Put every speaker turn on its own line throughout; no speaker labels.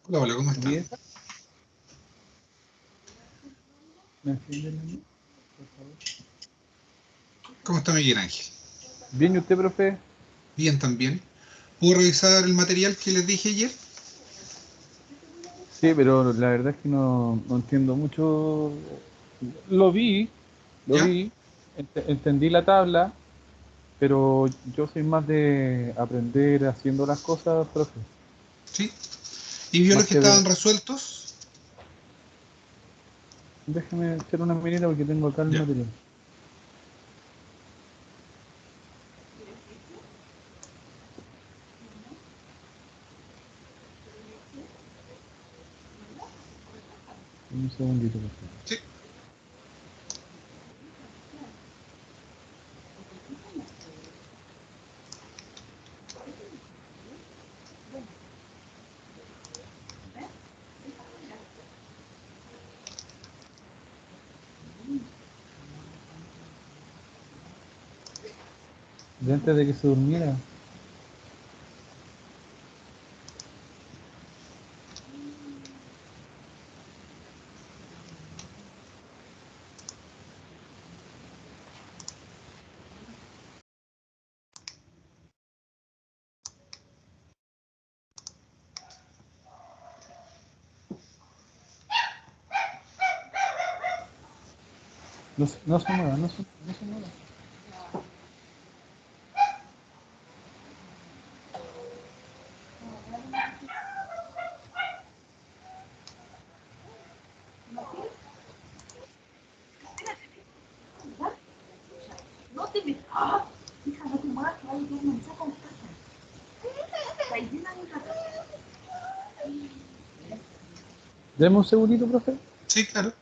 Hola, hola, ¿cómo están?
¿Dieta? ¿Me entiende la mía, por favor?
¿Cómo está Miguel Ángel?
Bien, ¿y usted, profe?
Bien también. ¿Pudo revisar el material que les dije ayer?
Sí, pero la verdad es que no entiendo mucho. Lo vi, lo
¿Ya?
vi, entendí la tabla, pero yo soy más de aprender haciendo las cosas, profe.
¿Sí? ¿Y vio los
Más
que
que de...
estaban resueltos?
Déjeme echar una mirada porque tengo acá el
Ya.
material. Un segundito, por favor.
Sí.
De antes de que se durmiera. No se mueva, no se mueva.
No te me... ¡Ah! Hija, no te muevas, que va a llegar un mensaje a la casa. Está llena de gatos.
Deme un segundito, profe.
Sí, claro.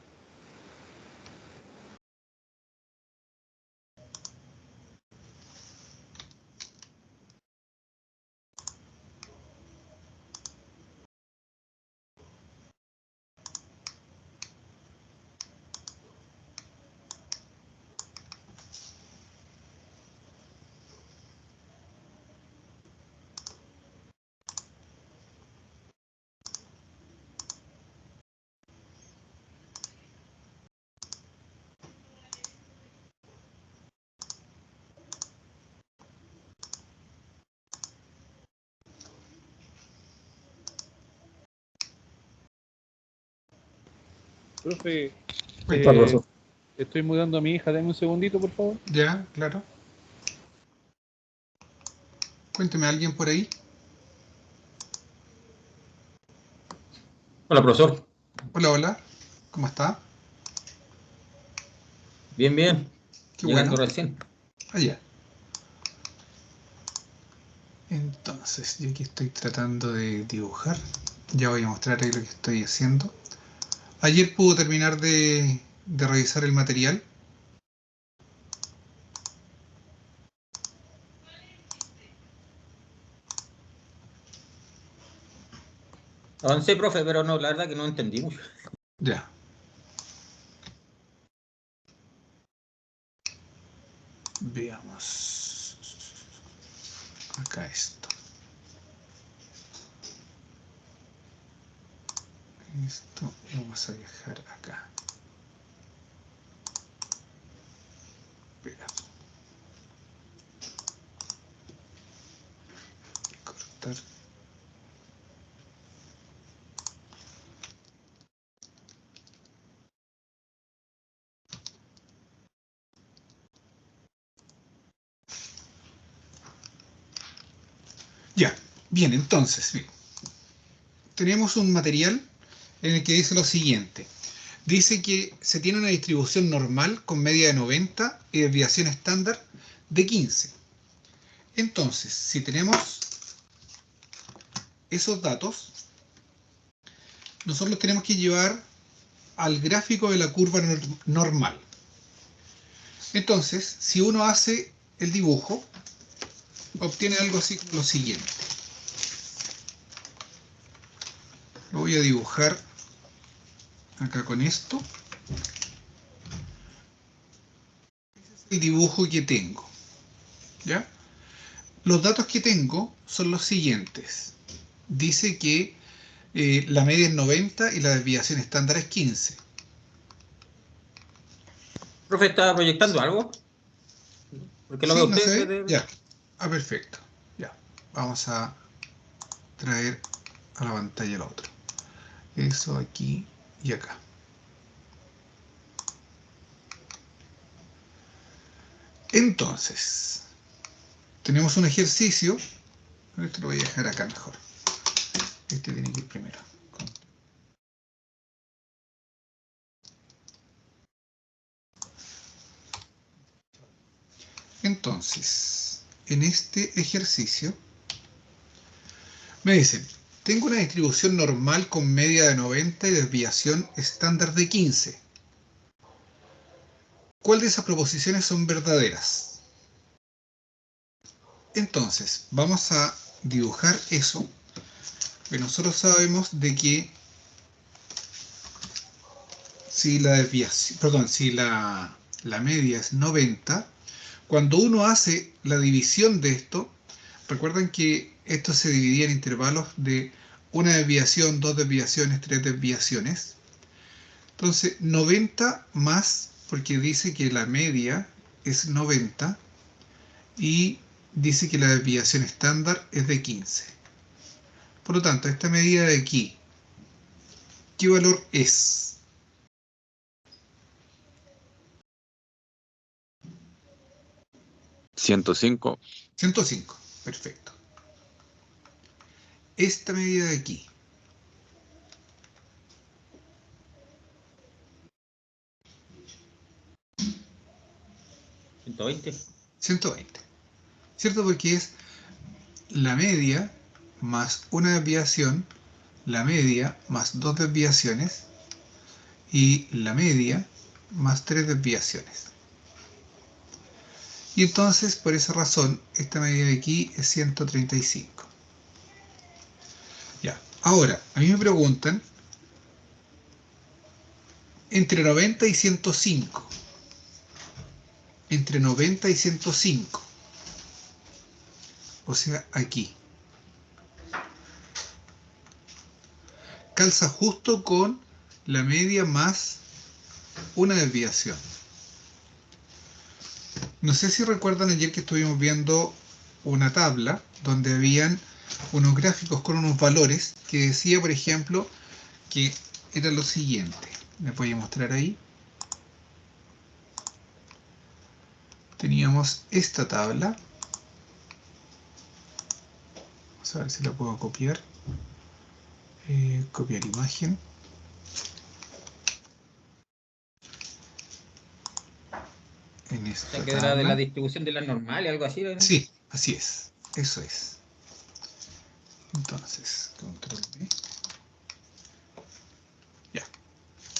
Profe,
Cuéntame.
eh, estoy mudando a mi hija. Deme un segundito, por favor.
Ya, claro. Cuénteme, ¿alguien por ahí?
Hola, profesor.
Hola, hola. ¿Cómo está?
Bien, bien.
Qué
Llegando
bueno.
recién.
Allá. Entonces, yo aquí estoy tratando de dibujar. Ya voy a mostrar ahí lo que estoy haciendo. Ayer pudo terminar de revisar el material.
Avancé, profe, pero no, la verdad que no entendí mucho.
Ya. Veamos. Acá esto. Esto vamos a dejar acá. Espera. Cortar. Ya. Bien, entonces, bien. Tenemos un material en el que dice lo siguiente. Dice que se tiene una distribución normal con media de 90 y desviación estándar de 15. Entonces, si tenemos esos datos, nosotros los tenemos que llevar al gráfico de la curva normal. Entonces, si uno hace el dibujo, obtiene algo así como lo siguiente. Lo voy a dibujar acá con esto. El dibujo que tengo, ¿ya? Los datos que tengo son los siguientes. Dice que la media es 90 y la desviación estándar es 15.
Profe, ¿está proyectando algo? Porque lo
Sí,
veo
no
usted
se
en vez
ve.
de...
Ya. Ah, perfecto. Ya. Vamos a traer a la pantalla el otro. Eso aquí y acá. Entonces, tenemos un ejercicio. Esto lo voy a dejar acá mejor. Este tiene que ir primero. Entonces, en este ejercicio, me dicen, tengo una distribución normal con media de 90 y desviación estándar de 15. ¿Cuál de esas proposiciones son verdaderas? Entonces, vamos a dibujar eso, que nosotros sabemos de que si la desviación, perdón, si la media es 90, cuando uno hace la división de esto, recuerden que esto se dividía en intervalos de una desviación, dos desviaciones, tres desviaciones. Entonces, 90 más, porque dice que la media es 90 y dice que la desviación estándar es de 15. Por lo tanto, esta medida de aquí, ¿qué valor es?
¿105?
105. Perfecto. Esta medida de aquí,
120.
120. ¿Cierto? Porque es la media más una desviación, la media más dos desviaciones y la media más tres desviaciones. Y entonces, por esa razón, esta medida de aquí es 135. Ya. Ahora, a mí me preguntan entre 90 y 105. Entre 90 y 105. O sea, aquí. Calza justo con la media más una desviación. No sé si recuerdan ayer que estuvimos viendo una tabla donde habían unos gráficos con unos valores que decía, por ejemplo, que era lo siguiente. Les voy a mostrar ahí. Teníamos esta tabla. Vamos a ver si la puedo copiar. Copiar imagen. En
O
esta
sea, que era de la
tabla.
distribución de las normales, algo así, ¿no?
Sí, así es. Eso es. Entonces, control V. Ya.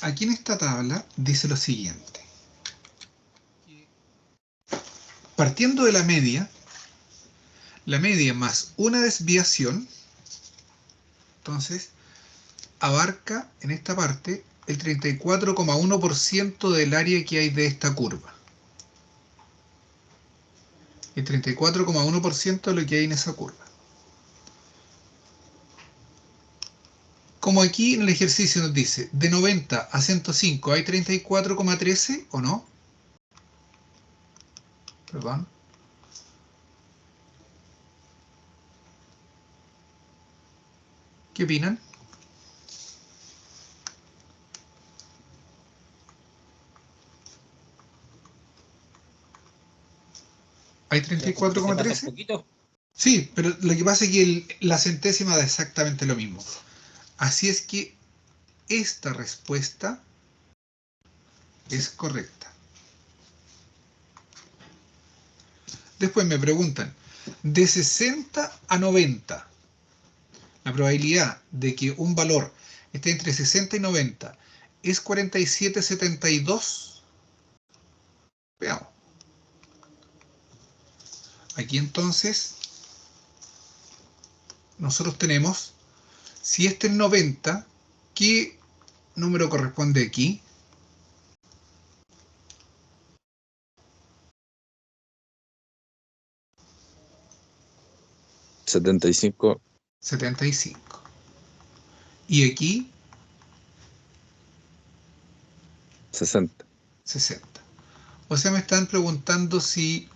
Aquí en esta tabla dice lo siguiente. Partiendo de la media más una desviación, entonces abarca en esta parte el 34,1% del área que hay de esta curva. El 34,1% de lo que hay en esa curva. Como aquí en el ejercicio nos dice, de 90 a 105 hay 34,13 o no. Perdón. ¿Qué opinan? ¿Hay
Ya, como que se pasa un
34,13?
poquito.
Sí, pero lo que pasa es que la centésima da exactamente lo mismo. Así es que esta respuesta es correcta. Después me preguntan, de 60 a 90, la probabilidad de que un valor esté entre 60 y 90 es 47,72. Veamos. Aquí entonces nosotros tenemos, si este es 90, ¿qué número corresponde aquí?
75.
75. Y aquí
60.
60. O sea, me están preguntando si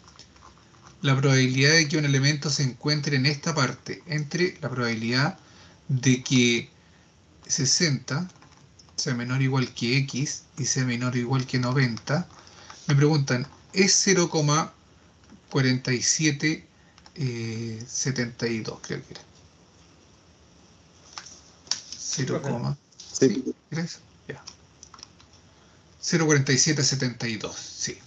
la probabilidad de que un elemento se encuentre en esta parte, entre la probabilidad de que 60 sea menor o igual que x y sea menor o igual que 90, me preguntan, ¿es 0,4772? Creo que era. 0,
Sí.
¿sí? ¿Era eso? Ya. 0,4772, sí.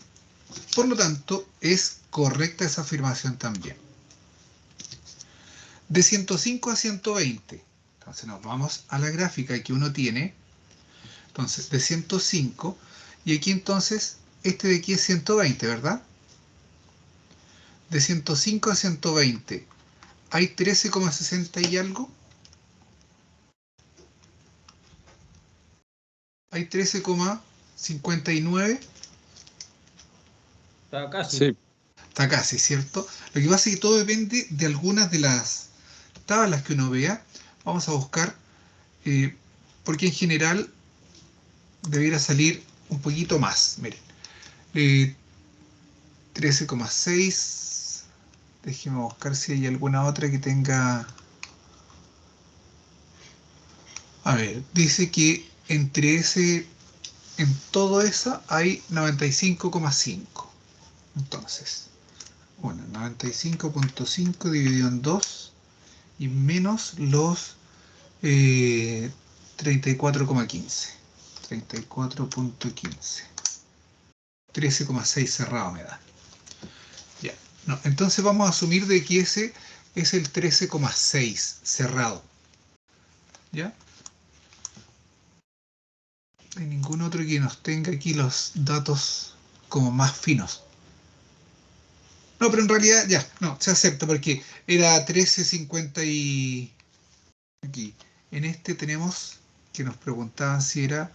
Por lo tanto, es correcta esa afirmación también. De 105 a 120. Entonces nos vamos a la gráfica que uno tiene. Entonces, de 105. Y aquí entonces, este de aquí es 120, ¿verdad? De 105 a 120. ¿Hay 13,60 y algo? ¿Hay 13,59?
Está casi.
Sí.
Está casi, ¿cierto? Lo que pasa es que todo depende de algunas de las tablas que uno vea. Vamos a buscar, porque en general debiera salir un poquito más. Miren, 13,6. Déjeme buscar si hay alguna otra que tenga... A ver, dice que entre ese, en todo eso hay 95,5. Entonces, bueno, 95,5 dividido en 2 y menos los 34,15. 34,15. 13,6 cerrado me da. Ya. No, entonces vamos a asumir de que ese es el 13,6 cerrado. ¿Ya? No hay ningún otro que nos tenga aquí los datos como más finos. No, pero en realidad ya, no, se acepta porque era 13,50 y... Aquí. En este tenemos que nos preguntaban si era...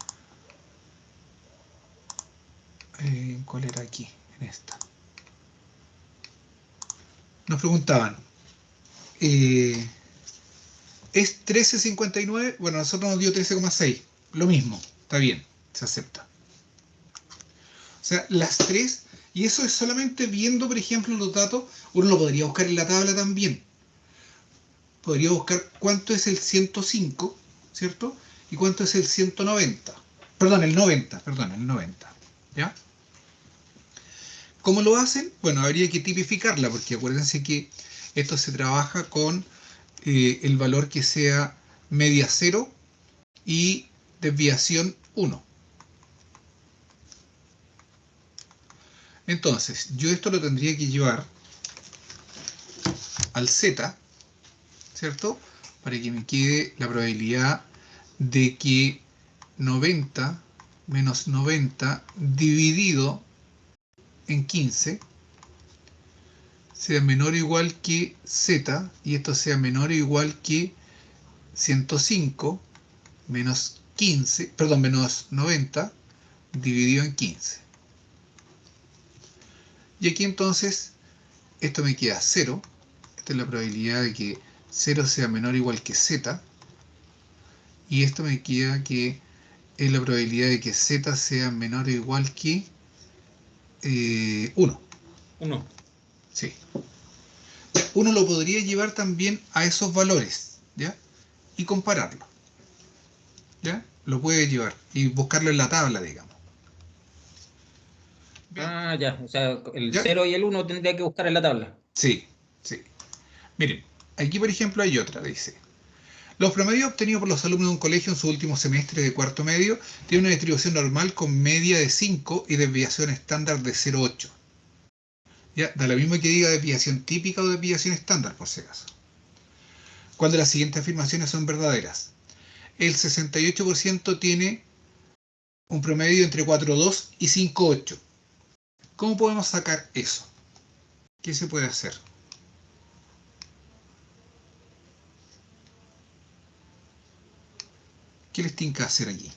¿cuál era aquí? En esta. Nos preguntaban, ¿es 13,59? Bueno, a nosotros nos dio 13,6. Lo mismo, está bien, se acepta. O sea, las tres, y eso es solamente viendo, por ejemplo, los datos, uno lo podría buscar en la tabla también. Podría buscar cuánto es el 105, ¿cierto? Y cuánto es el 190. Perdón, el 90, perdón, el 90. ¿Ya? ¿Cómo lo hacen? Bueno, habría que tipificarla, porque acuérdense que esto se trabaja con el valor que sea media 0 y desviación 1. Entonces, yo esto lo tendría que llevar al z, ¿cierto? Para que me quede la probabilidad de que 90 menos 90 dividido en 15 sea menor o igual que z, y esto sea menor o igual que 105 menos 15, perdón, menos 90 dividido en 15. Y aquí entonces esto me queda 0. Esta es la probabilidad de que 0 sea menor o igual que z. Y esto me queda que es la probabilidad de que z sea menor o igual que 1.
1.
Sí. Uno lo podría llevar también a esos valores, ¿ya? Y compararlo. ¿Ya? Lo puede llevar y buscarlo en la tabla, digamos. Bien.
Ah, ya. O sea, el
¿Ya?
0 y el 1 tendría que buscar en la tabla.
Sí, sí. Miren, aquí por ejemplo hay otra, dice. Los promedios obtenidos por los alumnos de un colegio en su último semestre de cuarto medio tienen una distribución normal con media de 5 y desviación estándar de 0,8. Ya, da lo mismo que diga desviación típica o desviación estándar, por si acaso. ¿Cuál de las siguientes afirmaciones son verdaderas? El 68% tiene un promedio entre 4,2 y 5,8. ¿Cómo podemos sacar eso? ¿Qué se puede hacer? ¿Qué les tinca hacer aquí?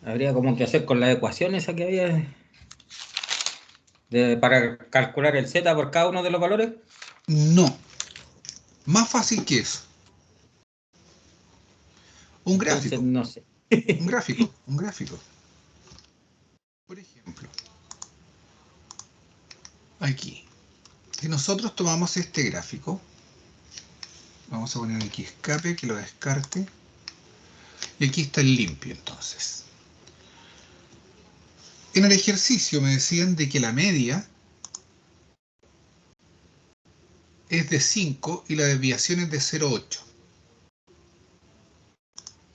Habría como que hacer con la ecuación esa que había. para calcular el Z por cada uno de los valores.
No, más fácil que eso. Un
Entonces,
gráfico,
no sé.
un gráfico, un gráfico. Por ejemplo, aquí, si nosotros tomamos este gráfico, vamos a poner aquí escape, que lo descarte, y aquí está el limpio entonces. En el ejercicio me decían de que la media es de 5 y la desviación es de 0,8.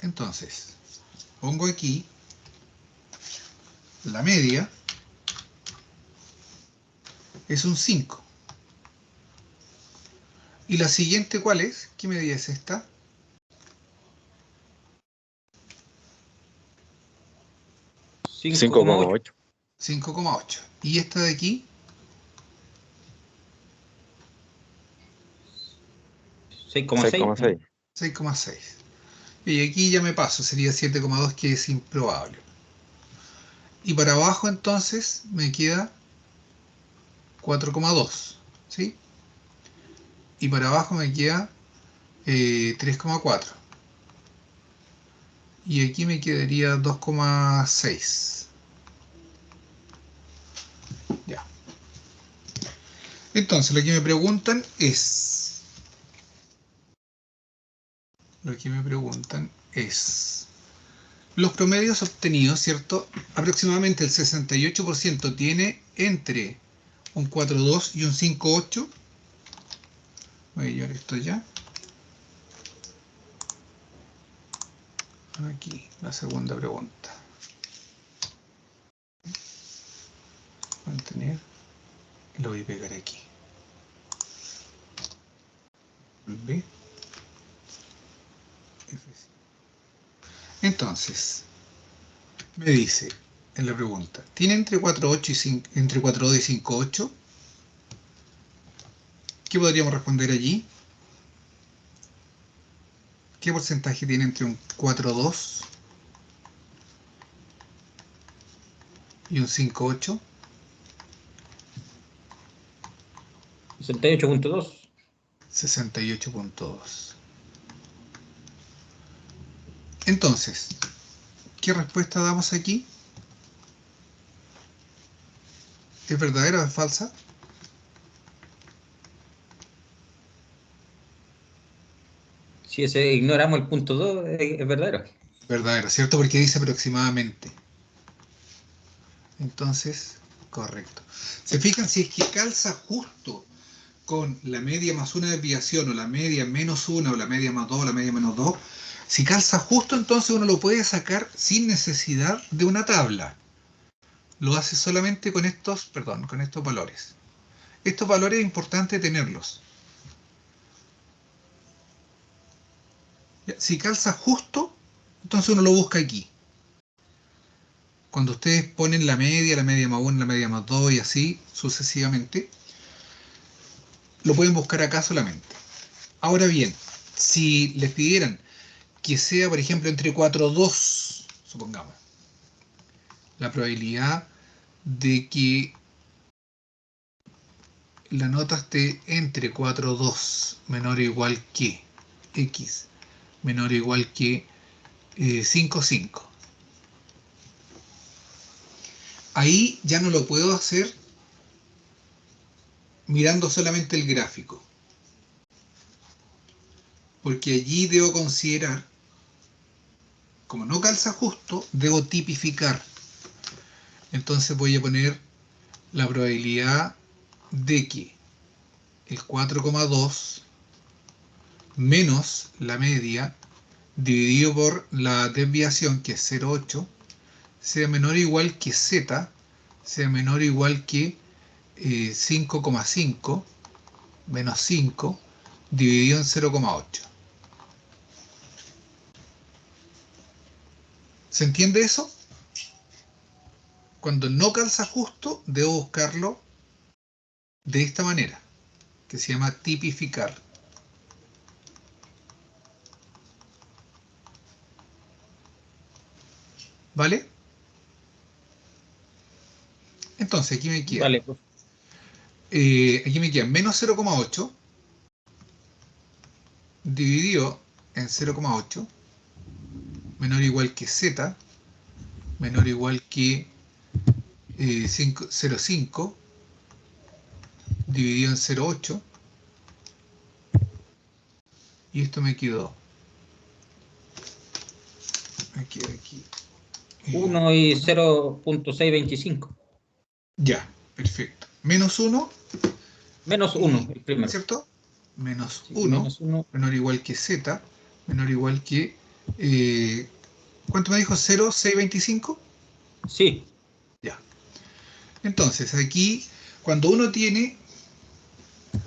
Entonces, pongo aquí la media es un 5. ¿Y la siguiente cuál es? ¿Qué medida es esta?
5,8.
5,8.
5,8. ¿Y esta de aquí?
6,6.
6,6.
6,6. Y aquí ya me paso, sería 7,2, que es improbable. Y para abajo entonces me queda 4,2, ¿sí? Y para abajo me queda 3,4. Y aquí me quedaría 2,6. Ya. Entonces lo que me preguntan es... Los promedios obtenidos, ¿cierto? Aproximadamente el 68% tiene entre un 4,2 y un 5,8. Voy a llevar esto ya. Aquí, la segunda pregunta. Mantener. Y lo voy a pegar aquí. B. F5. Entonces, me dice en la pregunta, ¿tiene entre 4,8 y 5, entre 4,2 y 5,8? ¿Qué podríamos responder allí? ¿Qué porcentaje tiene entre un 4,2 y un 5,8?
68,2.
68,2. Entonces, ¿qué respuesta damos aquí? ¿Es verdadera o es falsa?
Si ignoramos el punto 2, es verdadero.
Verdadera, ¿cierto? Porque dice aproximadamente. Entonces, correcto. ¿Se fijan si es que calza justo con la media más una desviación, o la media menos una, o la media más dos, o la media menos dos? Si calza justo, entonces uno lo puede sacar sin necesidad de una tabla. Lo hace solamente con estos, perdón, con estos valores. Estos valores es importante tenerlos. Si calza justo, entonces uno lo busca aquí. Cuando ustedes ponen la media más 1, la media más 2 y así sucesivamente, lo pueden buscar acá solamente. Ahora bien, si les pidieran que sea, por ejemplo, entre 4,2, supongamos, la probabilidad de que la nota esté entre 4,2 menor o igual que x menor o igual que 5,5. Ahí ya no lo puedo hacer mirando solamente el gráfico, porque allí debo considerar, como no calza justo, debo tipificar. Entonces voy a poner la probabilidad de que el 4,2 menos la media dividido por la desviación, que es 0,8, sea menor o igual que z, sea menor o igual que 5,5 menos 5 dividido en 0,8. ¿Se entiende eso? Cuando no calza justo, debo buscarlo de esta manera, que se llama tipificar. ¿Vale? Entonces aquí me queda
Vale, pues.
aquí me queda menos 0,8 dividido en 0,8 menor o igual que z menor o igual que 0,5 dividido en 0,8 y esto me quedó aquí
1 y 0.625.
Ya, perfecto. Menos 1,
Menos 1, el primero.
¿cierto? Menos
Sí,
1
menos 1.
menor o igual que z menor o igual que ¿cuánto me dijo? 0,625.
Sí,
Ya. Entonces, aquí, cuando uno tiene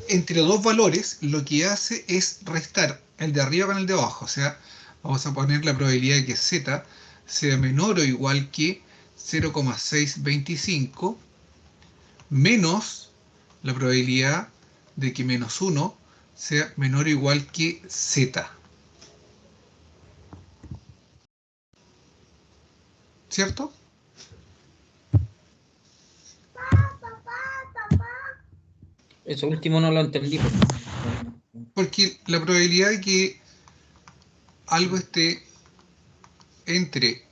entre dos valores, lo que hace es restar el de arriba con el de abajo. O sea, vamos a poner la probabilidad de que z sea menor o igual que 0,625 menos la probabilidad de que menos 1 sea menor o igual que z. ¿Cierto?
eso último no lo entendí.
Porque la probabilidad de que algo esté entre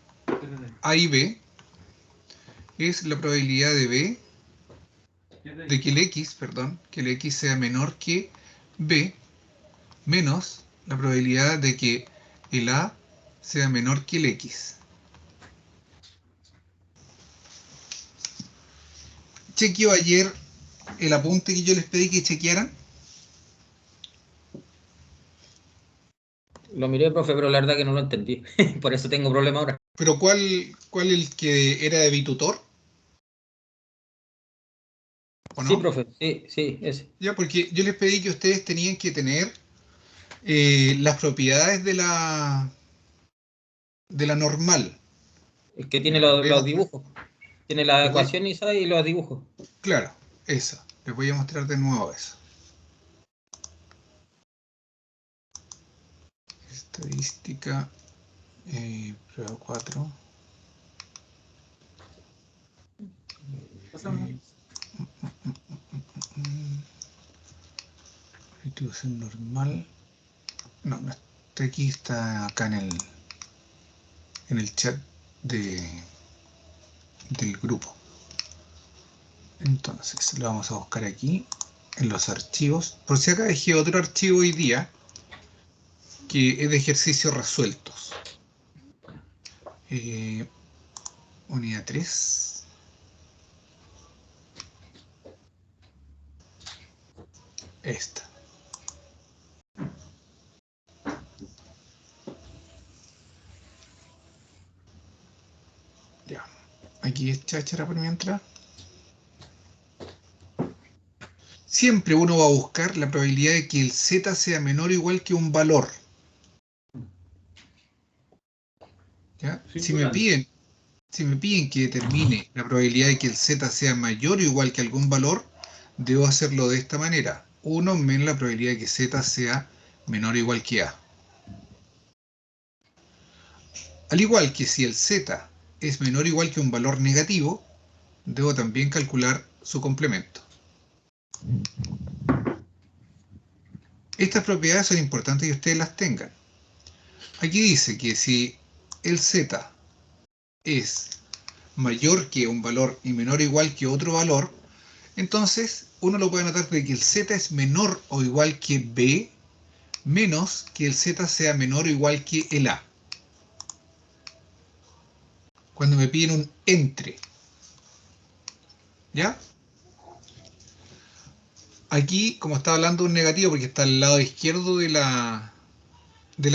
A y B es la probabilidad de B, de que el X, perdón, que el X sea menor que B, menos la probabilidad de que el A sea menor que el X. Chequeó ayer el apunte que yo les pedí que chequearan.
Lo miré, profe, pero la verdad que no lo entendí. Por eso tengo problema ahora.
Pero ¿cuál el que era de bitutor? ¿O
Sí,
no?
profe, sí, sí, ese.
Ya, porque yo les pedí que ustedes tenían que tener las propiedades de la normal.
El que tiene
Mira, les voy a
los
mostrar.
dibujos. Tiene la
les voy-
ecuación y los dibujos.
claro, esa. Les voy a mostrar de nuevo eso. Estadística, prueba 4. Distribución normal. No, no está aquí, está acá en el chat del grupo. Entonces lo vamos a buscar aquí en los archivos. Por si acá dejé otro archivo hoy día que es de ejercicios resueltos. Unidad 3. Esta. Ya. Aquí es cháchara por mientras. Siempre uno va a buscar la probabilidad de que el z sea menor o igual que un valor. ¿Ya? Si me piden que determine la probabilidad de que el z sea mayor o igual que algún valor, debo hacerlo de esta manera. 1 menos la probabilidad de que z sea menor o igual que a. Al igual que si el z es menor o igual que un valor negativo, debo también calcular su complemento. Estas propiedades son importantes que ustedes las tengan. Aquí dice que si el z es mayor que un valor y menor o igual que otro valor, entonces uno lo puede notar de que el z es menor o igual que b, menos que el z sea menor o igual que el a. Cuando me piden un entre. ¿Ya? Aquí, como está hablando un negativo, porque está al lado izquierdo de la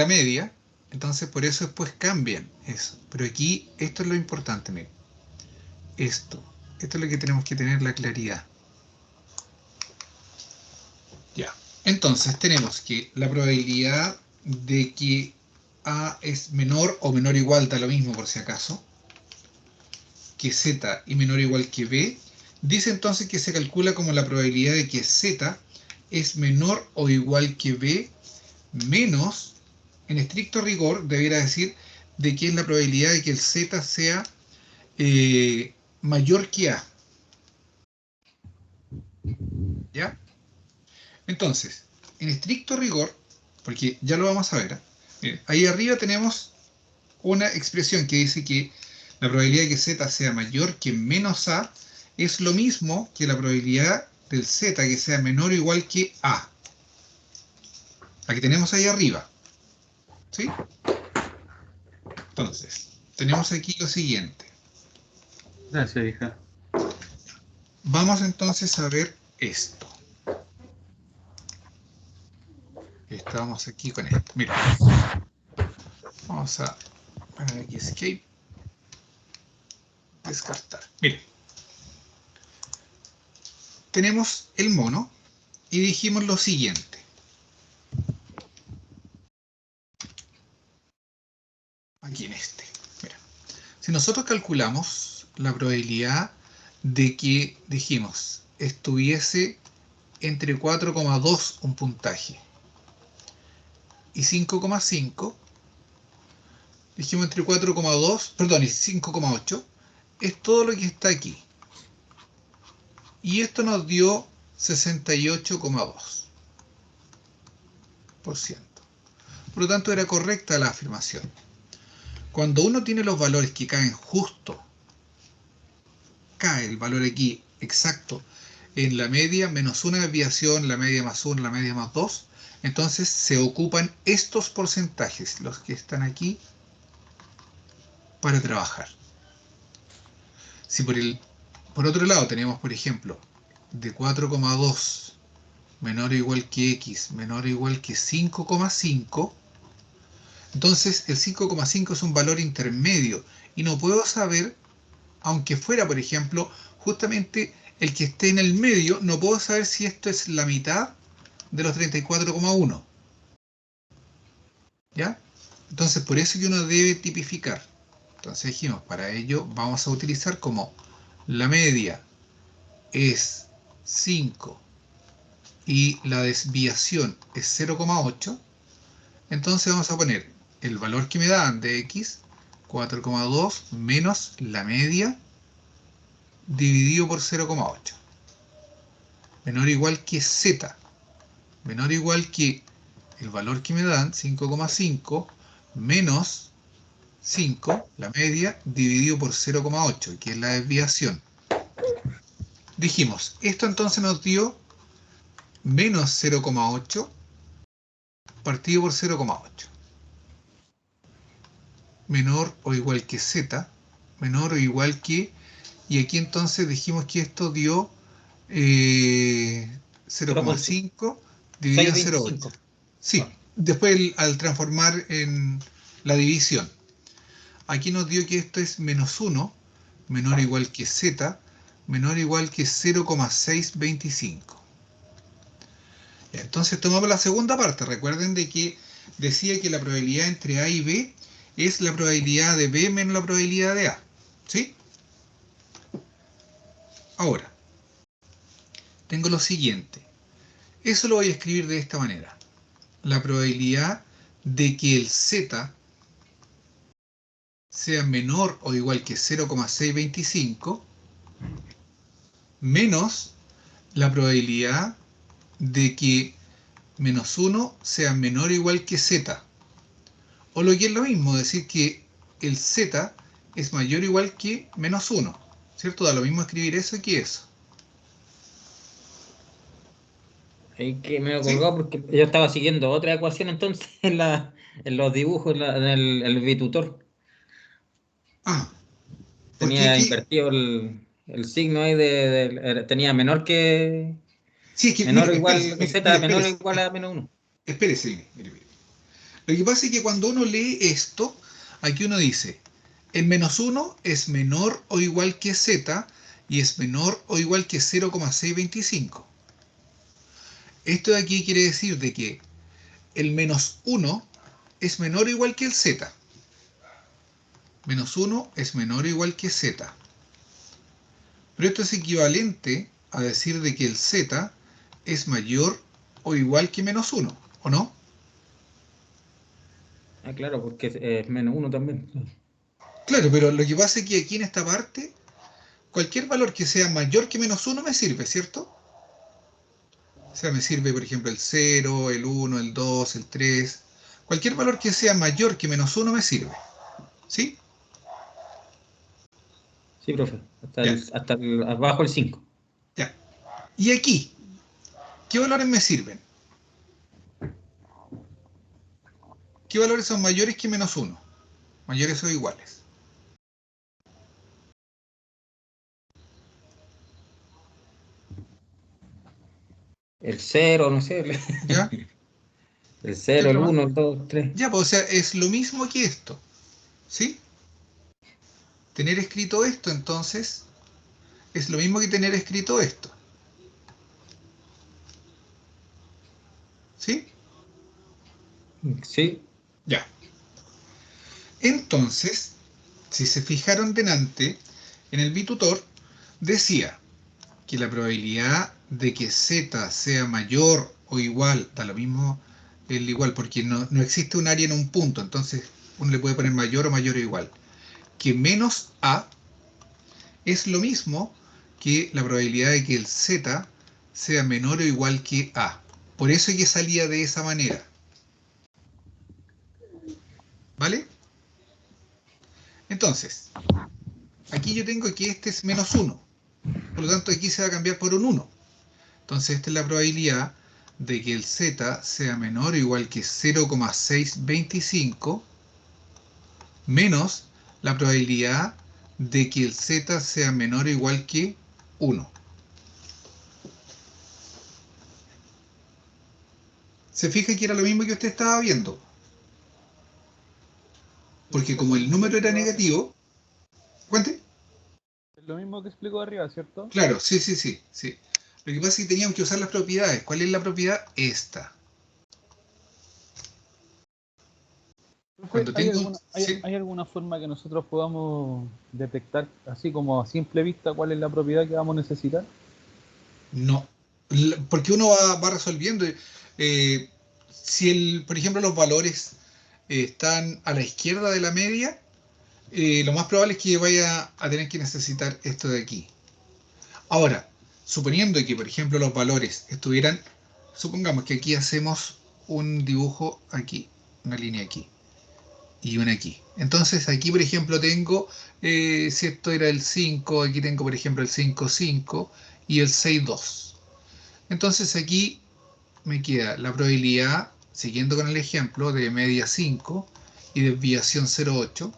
media, entonces por eso después cambian eso. Pero aquí, esto es lo importante, miren. Esto es lo que tenemos que tener la claridad. Ya. Entonces tenemos que la probabilidad de que A es menor o menor o igual, da lo mismo por si acaso, que Z y menor o igual que B, dice entonces que se calcula como la probabilidad de que Z es menor o igual que B menos, en estricto rigor, debiera decir de que es la probabilidad de que el Z sea mayor que A. Entonces, en estricto rigor, porque ya lo vamos a ver, miren, ahí arriba tenemos una expresión que dice que la probabilidad de que z sea mayor que menos a es lo mismo que la probabilidad del z que sea menor o igual que a. La que tenemos ahí arriba. ¿Sí? Entonces, tenemos aquí lo siguiente.
Gracias, hija.
Vamos entonces a ver esto. Estamos aquí con esto. Mira. Vamos a poner aquí escape. Descartar. Miren. Tenemos el mono y dijimos lo siguiente. Aquí en este. Mira. Si nosotros calculamos la probabilidad de que, dijimos, estuviese entre 4,2 un puntaje y 5,5, dijimos entre 4,2, perdón, y 5,8, es todo lo que está aquí. Y esto nos dio 68,2%. Por lo tanto, era correcta la afirmación. Cuando uno tiene los valores que caen justo, cae el valor aquí exacto en la media menos una desviación, la media más 1, la media más 2, entonces se ocupan estos porcentajes, los que están aquí, para trabajar. Si por otro lado tenemos, por ejemplo, de 4,2 menor o igual que x menor o igual que 5,5, entonces el 5,5 es un valor intermedio y no puedo saber, aunque fuera, por ejemplo, justamente el que esté en el medio, no puedo saber si esto es la mitad de los 34,1. ¿Ya? Entonces, por eso que uno debe tipificar. Entonces dijimos, para ello vamos a utilizar como la media es 5 y la desviación es 0,8. Entonces vamos a poner el valor que me dan de x, 4,2 menos la media dividido por 0,8. Menor o igual que z. Menor o igual que el valor que me dan, 5,5, menos 5, la media, dividido por 0,8, que es la desviación. Dijimos, esto entonces nos dio menos 0,8 partido por 0,8. Menor o igual que z, menor o igual que, y aquí entonces dijimos que esto dio 0,5 dividido en 0,8. Sí, después al transformar en la división. Aquí nos dio que esto es menos 1, menor o igual que z, menor o igual que 0,625. Entonces tomamos la segunda parte. Recuerden de que decía que la probabilidad entre A y B es la probabilidad de B menos la probabilidad de A. ¿Sí? Ahora, tengo lo siguiente. Eso lo voy a escribir de esta manera. La probabilidad de que el z sea menor o igual que 0,625 menos la probabilidad de que menos 1 sea menor o igual que z. O lo que es lo mismo, decir que el z es mayor o igual que menos 1. ¿Cierto? Da lo mismo escribir eso que eso.
Ahí que me
¿Sí?
colgó porque yo estaba siguiendo otra ecuación entonces en los dibujos, en el bitutor.
Ah, porque
Tenía
aquí...
invertido el signo ahí tenía
Sí, es que,
menor o
mire, espérese,
igual que
mire,
z, menor o igual a menos 1.
espérese, mire. Lo que pasa es que cuando uno lee esto, aquí uno dice, el menos 1 es menor o igual que z y es menor o igual que 0,625. Esto de aquí quiere decir de que el menos 1 es menor o igual que el z. Menos 1 es menor o igual que z. Pero esto es equivalente a decir de que el z es mayor o igual que menos 1, ¿o no?
Ah, claro, porque es menos 1 también.
Claro, pero lo que pasa es que aquí en esta parte, cualquier valor que sea mayor que menos 1 me sirve, ¿cierto? O sea, me sirve, por ejemplo, el 0, el 1, el 2, el 3. Cualquier valor que sea mayor que menos 1 me sirve. ¿Sí?
Sí, profe.
Ya,
Abajo el 5.
ya. Y aquí, ¿qué valores me sirven? ¿Qué valores son mayores que menos 1? Mayores o iguales.
El 0, no sé.
¿Ya?
El
¿Qué
0, el
otro más?
1, el 2, el 3.
Ya, pues, o sea, es lo mismo que esto. ¿Sí? Tener escrito esto, entonces, es lo mismo que tener escrito esto. ¿Sí?
Sí.
Ya. Entonces, si se fijaron delante, en el bitutor decía que la probabilidad de que z sea mayor o igual, da lo mismo el igual, porque no existe un área en un punto, entonces uno le puede poner mayor o igual, que menos a es lo mismo que la probabilidad de que el z sea menor o igual que a. Por eso es que salía de esa manera. ¿Vale? Entonces, aquí yo tengo que este es menos 1. Por lo tanto, aquí se va a cambiar por un 1. Entonces, esta es la probabilidad de que el z sea menor o igual que 0,625 menos la probabilidad de que el z sea menor o igual que 1. ¿Se fija que era lo mismo que usted estaba viendo? Porque como el número era negativo, ¿cuente?
Es lo mismo que explico arriba, ¿cierto?
Claro, sí, sí, sí, sí. Lo que pasa es que teníamos que usar las propiedades. ¿Cuál es la propiedad? Esta.
Profe,
Cuando
¿hay
tengo
alguna, hay,
sí,
hay alguna forma que nosotros podamos detectar, así como a simple vista, cuál es la propiedad que vamos a necesitar?
no. Porque uno va resolviendo. Si por ejemplo, los valores están a la izquierda de la media, lo más probable es que vaya a tener que necesitar esto de aquí. Ahora, suponiendo que, por ejemplo, los valores estuvieran, supongamos que aquí hacemos un dibujo aquí, una línea aquí y una aquí. Entonces aquí, por ejemplo, tengo, si esto era el 5, aquí tengo, por ejemplo, el 5, 5 y el 6, 2. Entonces aquí me queda la probabilidad, siguiendo con el ejemplo, de media 5 y desviación 0,8.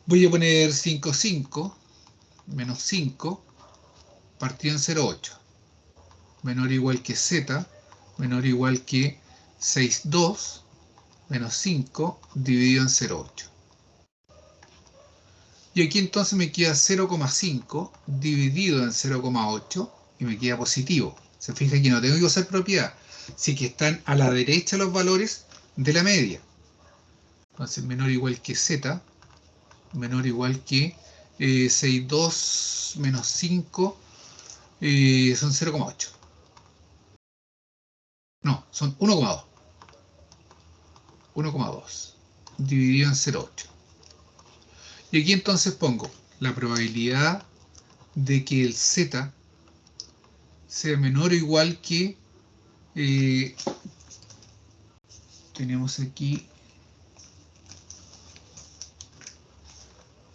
Voy a poner 5, 5 menos 5 partido en 0,8. Menor o igual que z, menor o igual que 6, 2 menos 5 dividido en 0,8. Y aquí entonces me queda 0,5 dividido en 0,8 y me queda positivo. Se fija que no tengo que usar propiedad, sí que están a la derecha los valores de la media. Entonces menor o igual que z, menor o igual que 6,2 menos 5 son 0,8. No, son 1,2. 1,2 dividido en 0,8. Y aquí entonces pongo la probabilidad de que el z sea menor o igual que tenemos aquí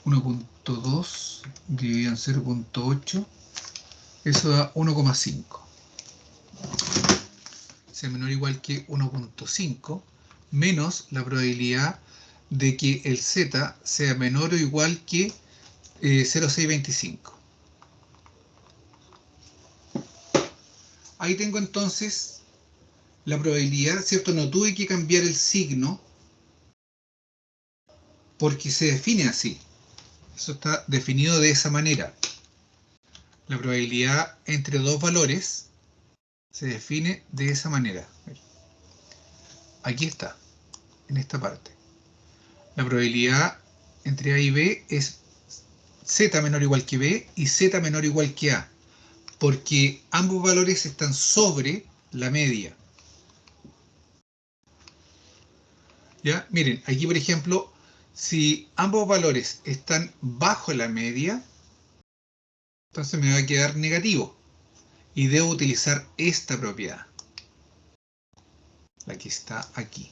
1,2 dividido en 0,8, eso da 1,5. Sea menor o igual que 1,5 menos la probabilidad de que el z sea menor o igual que 0,625. Ahí tengo entonces la probabilidad, ¿cierto? No tuve que cambiar el signo porque se define así. Eso está definido de esa manera. La probabilidad entre dos valores se define de esa manera. Aquí está, en esta parte. La probabilidad entre A y B es Z menor o igual que B y Z menor o igual que A, porque ambos valores están sobre la media. ¿Ya? Miren, aquí por ejemplo, si ambos valores están bajo la media, entonces me va a quedar negativo. y debo utilizar esta propiedad, la que está aquí.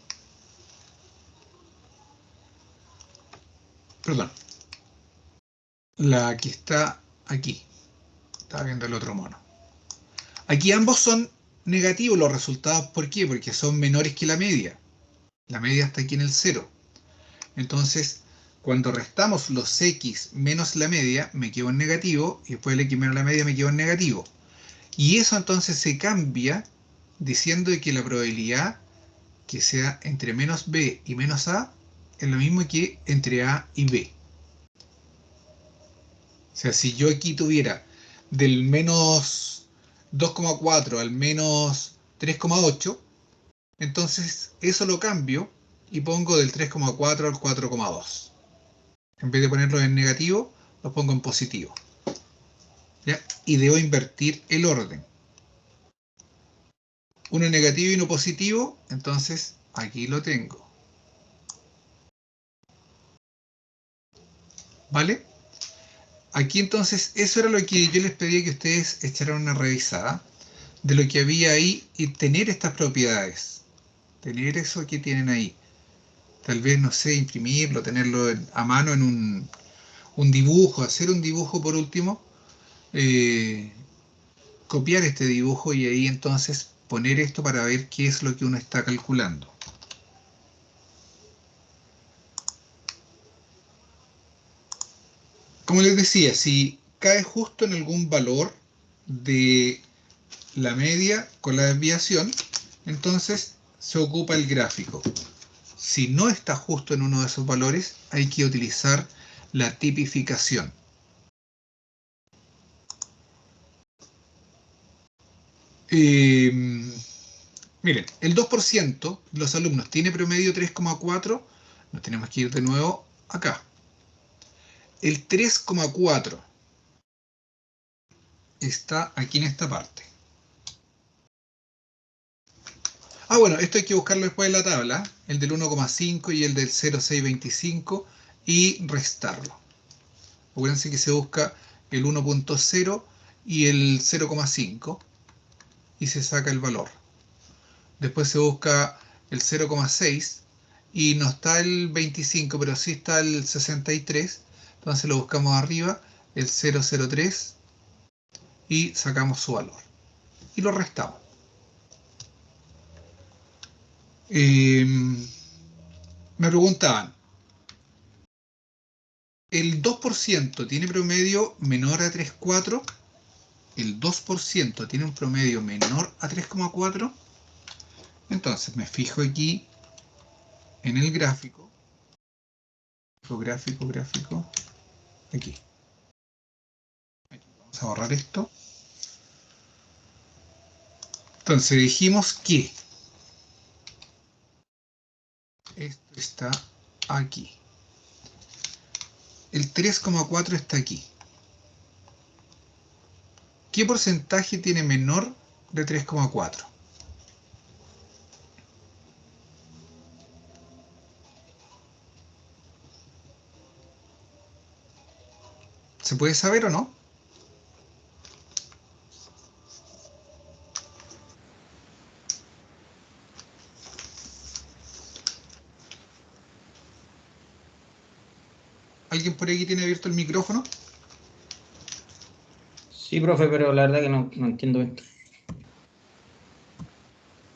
Perdón, la que está aquí. Estaba viendo el otro mono. Aquí ambos son negativos los resultados. ¿Por qué? Porque son menores que la media. La media está aquí en el 0. Entonces, cuando restamos los x menos la media, me quedo en negativo, y después el x menos la media me quedo en negativo. Y eso entonces se cambia diciendo que la probabilidad que sea entre menos b y menos a es lo mismo que entre a y b. O sea, si yo aquí tuviera del menos 2,4 al menos 3,8, entonces eso lo cambio y pongo del 3,4 al 4,2. En vez de ponerlo en negativo, lo pongo en positivo. ¿Ya? Y debo invertir el orden. Uno negativo y uno positivo, entonces aquí lo tengo. ¿Vale? Aquí entonces, eso era lo que yo les pedía que ustedes echaran una revisada de lo que había ahí y tener estas propiedades. Tener eso que tienen ahí. Tal vez, no sé, imprimirlo, tenerlo a mano en un dibujo, hacer un dibujo por último, copiar este dibujo y ahí entonces poner esto para ver qué es lo que uno está calculando. Como les decía, si cae justo en algún valor de la media con la desviación, entonces se ocupa el gráfico. Si no está justo en uno de esos valores, hay que utilizar la tipificación. Miren, el 2%, los alumnos, tiene promedio 3,4, nos tenemos que ir de nuevo acá. El 3,4 está aquí en esta parte. Ah, bueno, esto hay que buscarlo después en la tabla, el del 1,5 y el del 0,625, y restarlo. Acuérdense que se busca el 1,0 y el 0,5 y se saca el valor. Después se busca el 0,6 y no está el 25, pero sí está el 63. Entonces lo buscamos arriba, el 0,03, y sacamos su valor. Y lo restamos. Me preguntaban, ¿el 2% tiene promedio menor a 3,4? ¿El 2% tiene un promedio menor a 3,4? Entonces me fijo aquí en el gráfico. Gráfico. Aquí. Vamos a borrar esto. Entonces dijimos que esto está aquí. El 3,4 está aquí. ¿Qué porcentaje tiene menor de 3,4? ¿Se puede saber o no? ¿Alguien por aquí tiene abierto el micrófono?
Sí, profe, pero la verdad que no entiendo bien.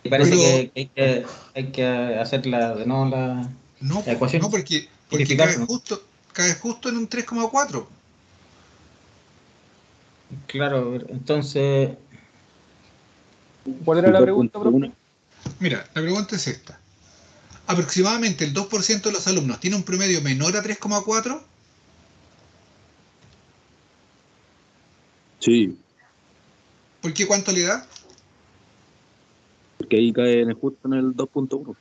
Y parece que hay que hacer de nuevo la ecuación.
No, porque
Tipificar, ¿no?
cae justo en un 3,4.
Claro, entonces,
¿Cuál era la pregunta, profe?
Mira, la pregunta es esta. ¿Aproximadamente el 2% de los alumnos tiene un promedio menor a 3,4?
Sí,
¿Por qué cuánto le da?
porque ahí cae justo en el 2,1.